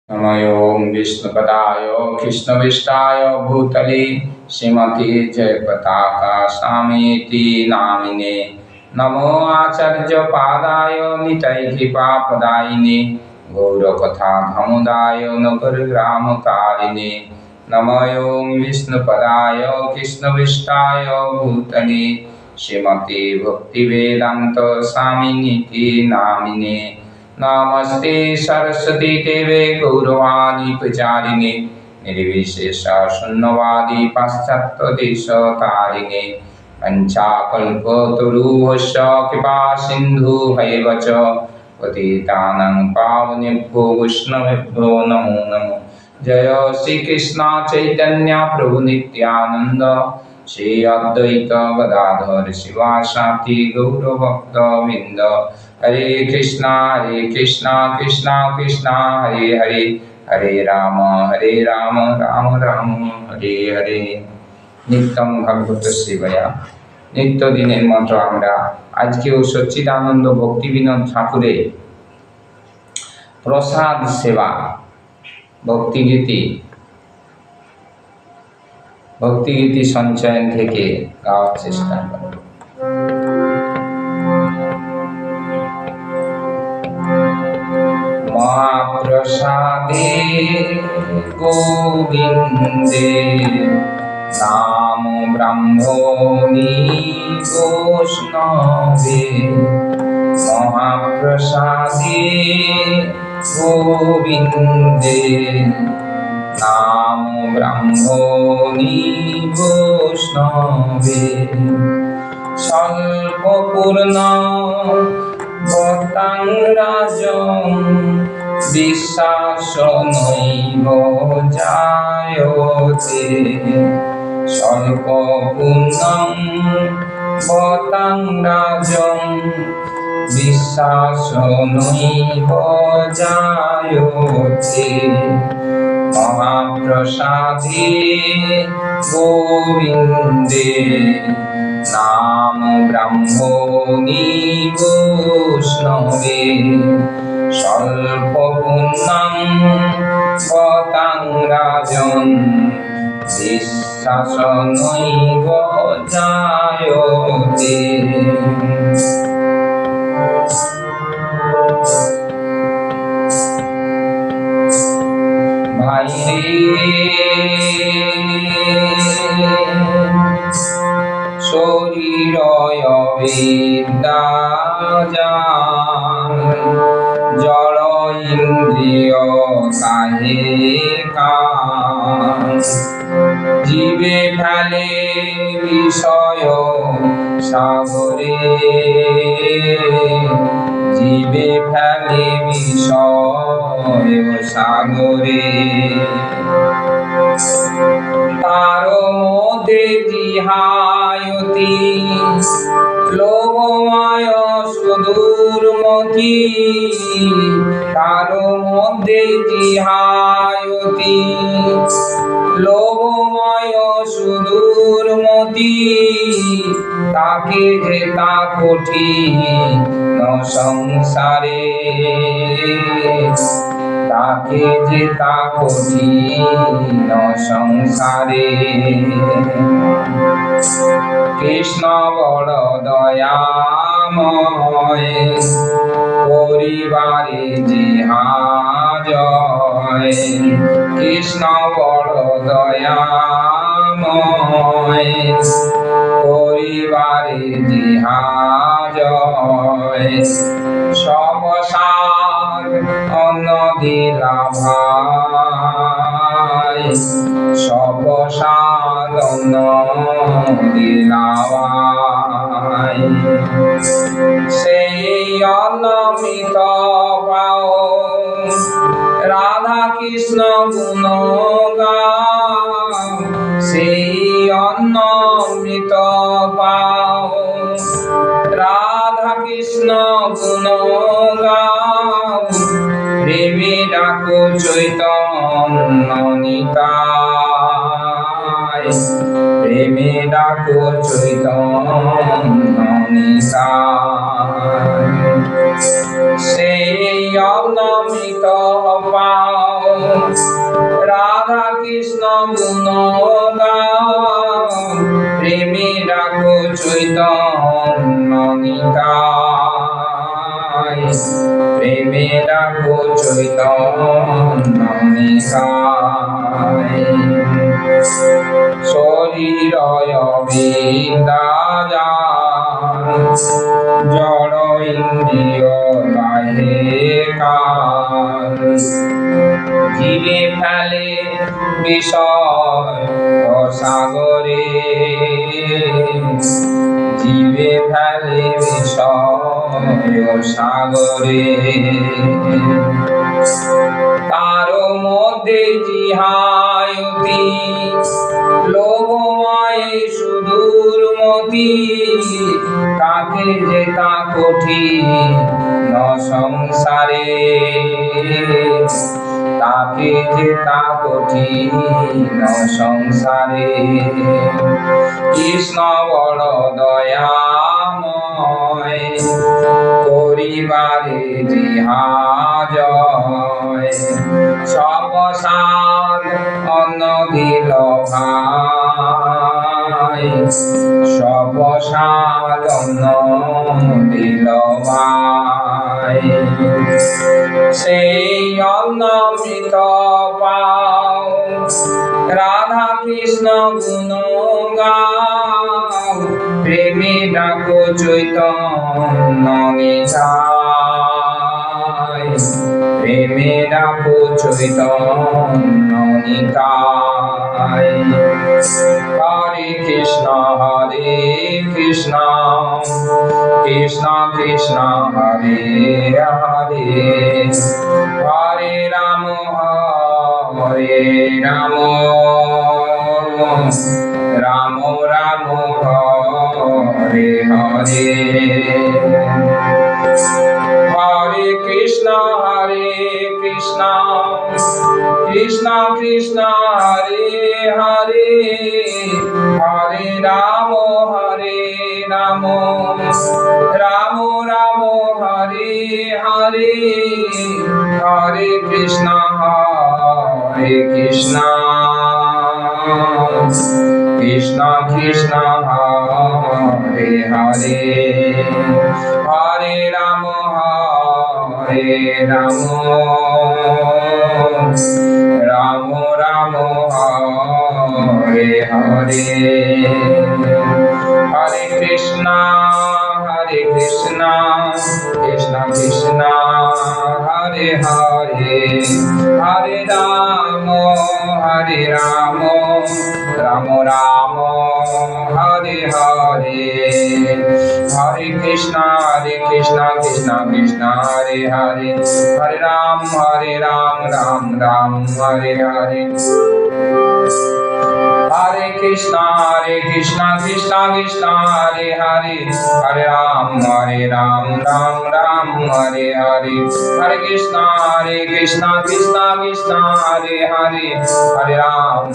नमो विष्णुपदाय कृष्णविष्टाय भूतले श्रीमती जयपताका स्वामीति नामिने। नमो आचार्यपादाय नितैहिपापदायिने गौरकथा धमुदाय नगरग्रामकारिणे। नमो विष्णुपदाय कृष्णविष्टाय भूतले श्रीमती भक्तिवेदान्त स्वामिनीति नामिने। नमस्ते सरस्वती देवे गौरवाणी प्रचारिणे निर्विशेष शून्यवादी पाश्चात्य देश तारिणे। वंशाकल्पतरुभ्यश्च कृपा सिन्धु भैव च पतितानां पावनेभ्यो वैष्णवेभ्यो नमो नमः। जय श्री कृष्ण चैतन्य प्रभु नित्यानंद श्री अद्वैत गदाधर शिवासादि गौरभक्तवृंद। हरे कृष्णा कृष्णा कृष्णा हरे हरे, हरे राम राम राम हरे हरे। नित्यं भागवत सेवया नित्य दिनेर मतो आमरा आजकेও सच्चिदानंद भक्तिविनोद ठाकुरेर प्रसाद सेवा भक्तिगीति सञ्चयन থেকে গাওয়ার চেষ্টা করব। महाप्रसादे गोविन्दे नाम ब्रह्मणि वैष्णवे। महाप्रसादे गोविन्दे नाम ब्रह्मणि वैष्णवे। स्वल्पपूर्ण भक्तां राजं বিশ্বাস নৈব জায়তে। স্বল্প পুণ্যং ভক্তাং রাজং বিশ্বাস নৈব জায়তে। মহাপ্রসাদে গোবিন্দে নাম ব্রহ্মণি বৈষ্ণবে। স্বল্প পুণ্যং ভক্তাং রাজং বিশ্বাস নৈব জায়তে। শরীর বিদ্যা জড় ইন্দ্রিয় কাহে কাম। জীবে ফেলে বিষয় সাগরে, জীবে ফেলে বিষয় সাগরে। তার মধ্যে জিহায়তি লোভময় সুদূরমতি। তার মধ্যে জিহায়তি লোভময় সুদূরমতি। তাকে যেতা কঠিন সংসারে, তাকে যেতা কঠিন সংসারে। কৃষ্ণ বড় দয়াময় পরিবারে জিহাজয়। কৃষ্ণ বড় দয়াময় পরিবারে জিহাজয়। সবসার অন্ন দিলা ভাই, সবসার অন্ন দিলা ভাই। সেই অন্নমৃত পাও রাধা কৃষ্ণ গুণ গাও। সেই অন্নমৃত পাও রাধা কৃষ্ণ গুণ গাও। প্রেমে ডাকো চৈতন্য নিতাই, প্রেমে ডাকো চৈতন্য নিতাই। সেই অন্নমৃত পাও রাধা কৃষ্ণ গুণ গাও, প্রেমে ডাকো চৈতন্য নিতাই, প্রেমে ডাকো চৈতন্য নিতাই। শরীর বিদ্যাজান, জড় ইন্দ্রিয় বাহে কাল, জীবে ফেলে বিষয় ও সাগরে, জীবে ফেলে বিষয় ও সাগরে। তার মধ্যে জিহায়তি লোভময় সুদূর মতি, তাকে যে তা কঠিন সংসারে, তাকে যে তা কঠিন সংসারে। কৃষ্ণ বড় দয়াময়, করিবারে জিহা জয়, সবসাদ অন্ন দিল ভাই, সবসাদ অন্ন দিল ভাই। সেই অন্নমৃত পাও, রাধা কৃষ্ণ গুণ গাও, প্রেমে ডাকো চৈতন্য নিতাই, প্রেমে ডাকো চৈতন্য নিতাই। হরে কৃষ্ণ কৃষ্ণ কৃষ্ণ কৃষ্ণ হরে হরে, হরে রাম হরে রাম, রাম রাম হরে হরে। হরে কৃষ্ণ কৃষ্ণ কৃষ্ণ কৃষ্ণ হরে হরে, হরে রাম রাম, রাম রাম হরে হরে। হরে কৃষ্ণ কৃষ্ণ কৃষ্ণ কৃষ্ণ হরে হরে, হরে রাম রাম, রাম রাম হরে হরে। হরে কৃষ্ণ কৃষ্ণ কৃষ্ণ কৃষ্ণ হরে হরে, হরে রাম রাম, রাম রাম হরে হরে। হরে কৃষ্ণ কৃষ্ণ কৃষ্ণ হরে হরে, হরে রাম রাম রাম হরে হরে। Hare Krishna kৃষ্ণ কৃষ্ণ হরে হরে, হরে রাম রাম রাম হরে হরে। হরে কৃষ্ণ কৃষ্ণ কৃষ্ণ হরে হরে,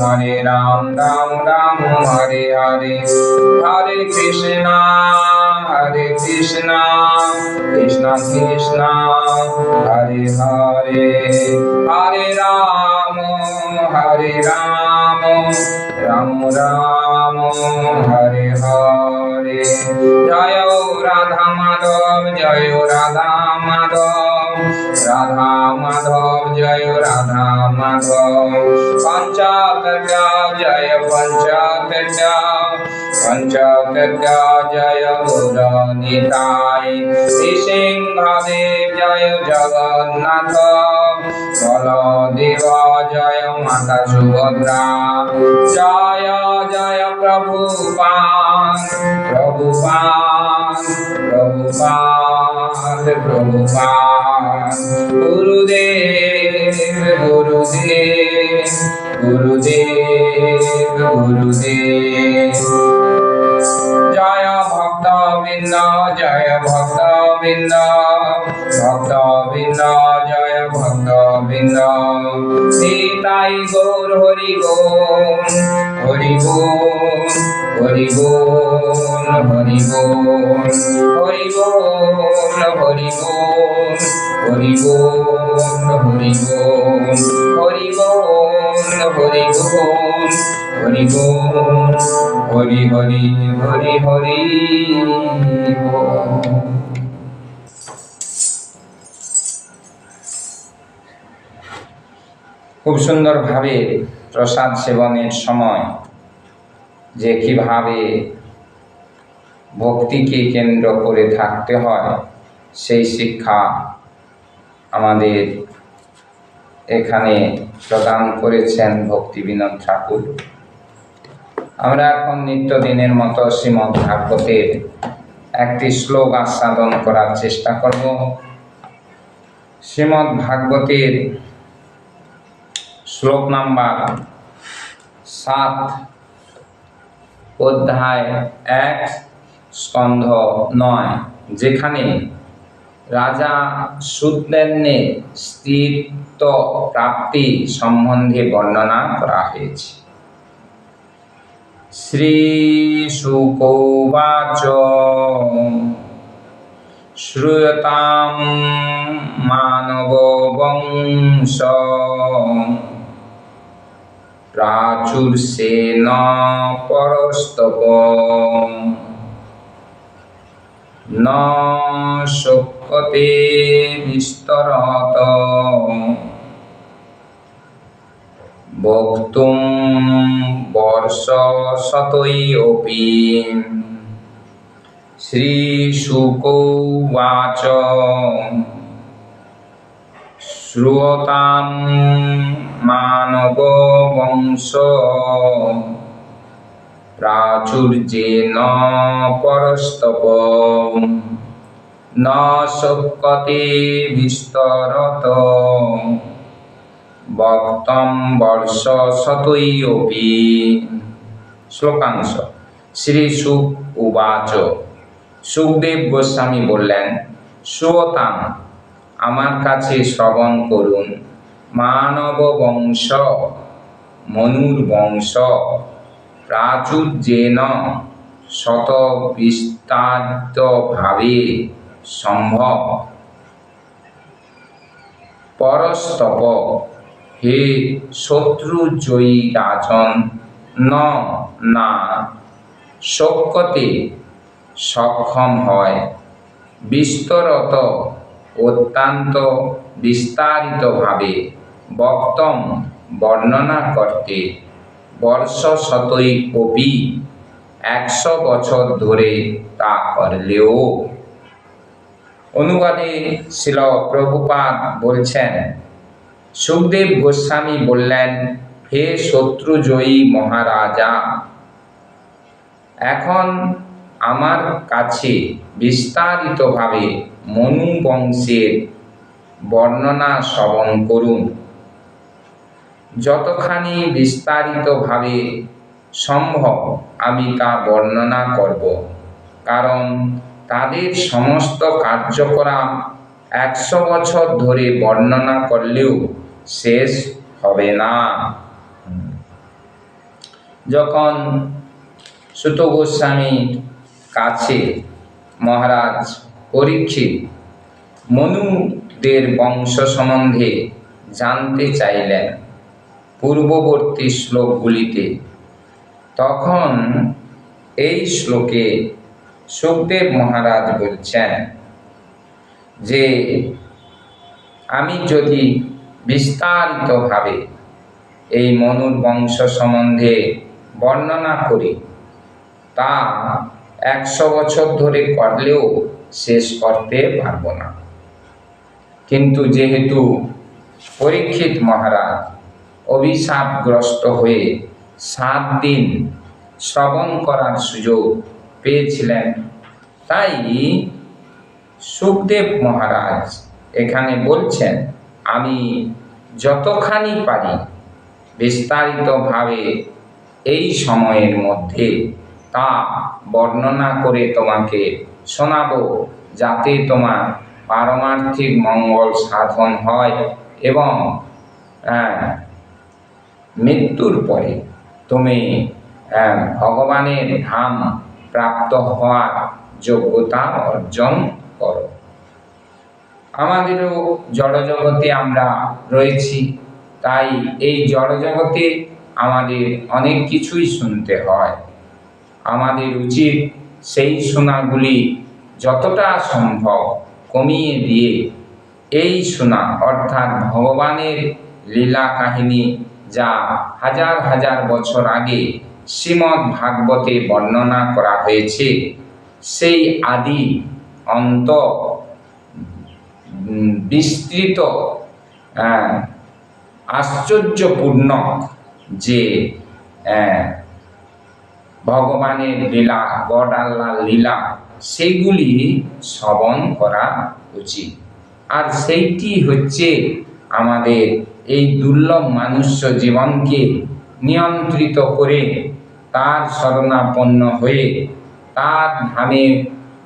হরে রাম রাম রাম হরে হরে। হরে কৃষ্ণ কৃষ্ণ কৃষ্ণ হরে হরে, হরে রাম রাম রাম হরে হরে। জয় রাধা মাধব জয় রাধা মাধব, রাধা মাধব জয় রাধা মাধব। পঞ্চতত্ত্ব জয় পঞ্চতত্ত্ব, পঞ্চতত্ত্ব জয় গৌর নিতাই। সিংহদেব জয় জগন্নাথ, বলদেব জয় মাতা সুভদ্রা। জয় জয় প্রভুপাদ প্রভুপাদ প্রভুপাদ প্রভুপাদ। গুরুদেব গুরুদেব গুরুদেব গুরুদেব। জয় ভক্তবৃন্দ জয় ভক্তবৃন্দ, ভক্তবৃন্দ জয় ভক্ত ভক্তবৃন্দ নিতাই গৌর হরি বল, হরি বল, হরি বল, হরি বল, হরি বল, হরি বল, হরি বল, হরি বল, হরি বল, হরি বল, হরি বল, হরি হরি হরি হরি বল। খুব সুন্দরভাবে প্রসাদ সেবনের সময় যে কিভাবে ভক্তিকে কেন্দ্র করে থাকতে হয় সেই শিক্ষা আমাদের এখানে প্রদান করেছেন ভক্তি বিনোদ ঠাকুর। আমরা এখন নিত্যদিনের মতো শ্রীমদ্ ভাগবতের একটি শ্লোক আস্বাদন করার চেষ্টা করব। শ্রীমদ্ ভাগবতের শ্লোক নাম্বার 7, অধ্যায় 1, স্কন্ধ 9, যেখানে রাজা সুতলেনের স্ত্রীত্ব প্রাপ্তি সম্বন্ধে বর্ণনা করা হয়েছে। শ্রীশুক উবাচ শ্রূয়তাম মানব বংশ প্রাচুর্যেন পরস্তব ন শক্যতে বিস্তরত বক্তুম বর্ষশতৈরপি। শ্রীশুক উবাচ শ্রূয়তাম মানব বংশ প্রাচুর্যেন পরস্তব ন শক্যতে বিস্তরত বক্তম বর্ষশতৈরপি। শ্লোকাংশ। শ্রী শুক উবাচ, সুখদেব গোস্বামী বললেন, শ্রুয়তাম, আমার কাছে শ্রবণ করুন, মানব বংশ, মনুর বংশ, প্রাচুর্যেন, শত বিস্তারিতভাবে সম্ভব, পরস্তব, হে শত্রুজয়ী রাজন, না শক্যতে সক্ষম হয়, বিস্তরত অত্যন্ত বিস্তারিতভাবে, বক্তম বর্ণনা করতে, বর্ষশতৈ অপি 100 বছর ধরে তা করলেও। অনুবাদে শ্রীল প্রভুপাদ বলছেন, সুখদেব গোস্বামী বললেন, হে শত্রুজয়ী মহারাজা, এখন আমার কাছে বিস্তারিতভাবে মনু বংশের বর্ণনা শ্রবণ করুন। যতখানি বিস্তারিতভাবে সম্ভব আমি তা বর্ণনা করব, কারণ তাদের সমস্ত কার্যকলাপ 100 বছর ধরে বর্ণনা করলেও শেষ হবে না। যখন সুত গোস্বামীর কাছে মহারাজ পরীক্ষিত মনুদের বংশ সম্বন্ধে জানতে চাইলেন পূর্ববর্তী শ্লোকগুলিতে, তখন এই শ্লোকে সুখদেব মহারাজ বলছেন যে আমি যদি বিস্তারিতভাবে এই মনুর বংশ সম্বন্ধে বর্ণনা করি, তা 100 বছর ধরে করলেও শেষ করতে পারব না। কিন্তু যেহেতু পরীক্ষিত মহারাজ অভিশাপগ্রস্ত হয়ে 7 দিন শ্রবণ করার সুযোগ পেয়েছিলেন, তাই সুখদেব মহারাজ এখানে বলছেন, আমি যতখানি পারি বিস্তারিতভাবে এই সময়ের মধ্যে তা বর্ণনা করে তোমাকে শোনাবো, যাতে তোমার পারমার্থিক মঙ্গল সাধন হয় এবং মৃত্যুর পরে তুমি ভগবানের ধাম প্রাপ্ত হওয়ার যোগ্যতা অর্জন করো। আমাদেরও জড়জগতে আমরা রয়েছি, তাই এই জড়জগতে আমাদের অনেক কিছুই শুনতে হয়। আমাদের উচিত সেই শোনাগুলি যতটা সম্ভব কমিয়ে দিয়ে এই শোনা অর্থাৎ ভগবানের লীলা কাহিনী যা হাজার হাজার বছর আগে শ্রীমদ্ ভাগবতে বর্ণনা করা হয়েছে, সেই আদি অন্ত বিস্তৃত আশ্চর্যপূর্ণ যে ভগবানের লীলা, গড আল্লাহর লীলা, সেগুলি শ্রবণ করা উচিত। আর সেইটি হচ্ছে আমাদের এই দুর্লভ মনুষ্য জীবনকে নিয়ন্ত্রিত করে তার শরণাপন্ন হয়ে তার ধামে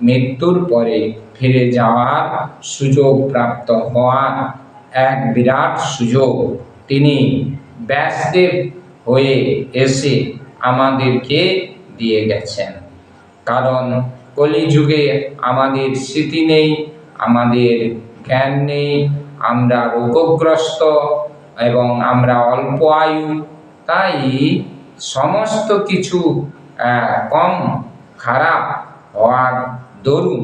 মৃত্যুর পরে ফিরে যাওয়ার সুযোগ প্রাপ্ত হওয়ার এক বিরাট সুযোগ তিনি ব্যাসদেব হয়ে এসে আমাদেরকে দিয়ে গেছেন। কারণ কলিযুগে আমাদের স্মৃতি নেই, আমাদের জ্ঞান নেই, আমরা রোগগ্রস্ত এবং আমরা অল্প আয়ু, তাই সমস্ত কিছু কম খারাপ হওয়ার দরুন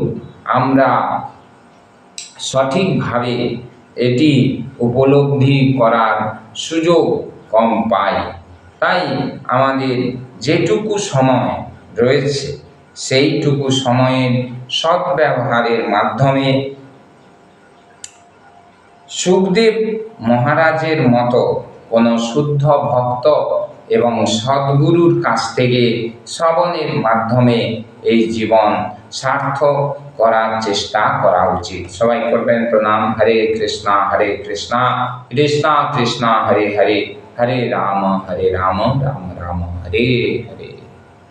আমরা সঠিকভাবে এটি উপলব্ধি করার সুযোগ কম পাই। তাই আমাদের যেটুকু সময় রয়েছে সেইটুকু সময়ের সদ্ব্যবহারের মাধ্যমে সুখদেব মহারাজের মতো কোনো শুদ্ধ ভক্ত এবং সদ্গুরুর কাছ থেকে শ্রবণের মাধ্যমে এই জীবন সার্থক করার চেষ্টা করা উচিত। সবাই করবেন প্রণাম। হরে কৃষ্ণ কৃষ্ণ কৃষ্ণ হরে হরে, হরে রাম রাম রাম হরে হরে।